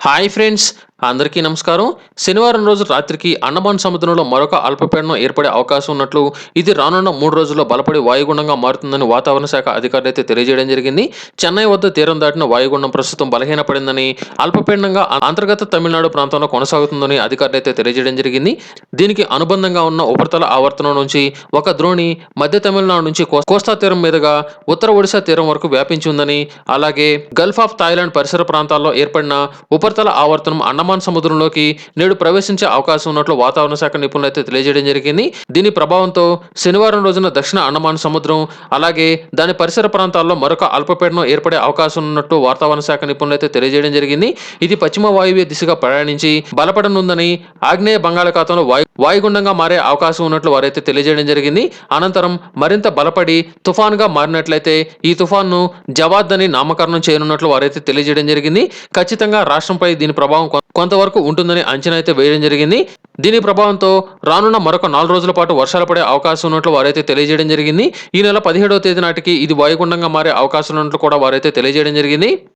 Hi friends, అందరికీ నమస్కారం. శనివారం రోజు రాత్రికి అండమాన్ సముద్రంలో మరొక అల్పపీడనం ఏర్పడే అవకాశం ఉన్నట్లు, ఇది రానున్న 3 రోజుల్లో బలపడి వాయుగుండంగా మారుతుందని వాతావరణ శాఖ అధికారులు అయితే తెలియజేయడం జరిగింది. చెన్నై వద్ద తీరం దాటిన వాయుగుండం ప్రస్తుతం బలహీనపడిందని, అల్పపీడనంగా అంతర్గత తమిళనాడు ప్రాంతంలో కొనసాగుతుందని అధికారులు అయితే తెలియజేయడం జరిగింది. దీనికి అనుబంధంగా ఉన్న ఉపరితల ఆవర్తనం నుంచి ఒక ద్రోణి మధ్య తమిళనాడు నుంచి కోస్తా తీరం మీదుగా ఉత్తర ఒడిశా తీరం వరకు వ్యాపించి ఉందని, అలాగే గల్ఫ్ ఆఫ్ థాయిలాండ్ పరిసర ప్రాంతాల్లో ఏర్పడిన ఉపరితల ఆవర్తనం అండమాన్ సముద్రంలోకి నేడు ప్రవేశించే అవకాశం ఉన్నట్లు వాతావరణ శాఖ నిపుణులు అయితే తెలియజేయడం జరిగింది. దీని ప్రభావంతో శనివారం రోజున దక్షిణ అండమాన్ సముద్రం, అలాగే దాని పరిసర ప్రాంతాల్లో మరొక అల్పపీడనం ఏర్పడే అవకాశం ఉన్నట్టు వాతావరణ శాఖ నిపుణులు అయితే తెలియజేయడం జరిగింది. ఇది పశ్చిమ వాయువ్య దిశగా ప్రయాణించి బలపడనుందని, ఆగ్నేయ బంగాళాఖాతంలో వాయుగుండంగా మారే అవకాశం ఉన్నట్లు వారైతే తెలియజేయడం జరిగింది. అనంతరం మరింత బలపడి తుఫాన్గా మారినట్లయితే ఈ తుఫాన్ను జవాద్ అని నామకరణం చేయనున్నట్లు వారైతే తెలియజేయడం జరిగింది. ఖచ్చితంగా రాష్ట్రంపై దీని ప్రభావం కొంతవరకు ఉంటుందని అంచనా అయితే వేయడం జరిగింది. దీని ప్రభావంతో రానున్న మరొక 4 రోజుల పాటు వర్షాలు పడే అవకాశం ఉన్నట్లు వారైతే తెలియజేయడం జరిగింది. ఈ నెల 17వ తేదీ నాటికి ఇది వాయుగుండంగా మారే అవకాశం ఉన్నట్లు కూడా వారైతే తెలియజేయడం జరిగింది.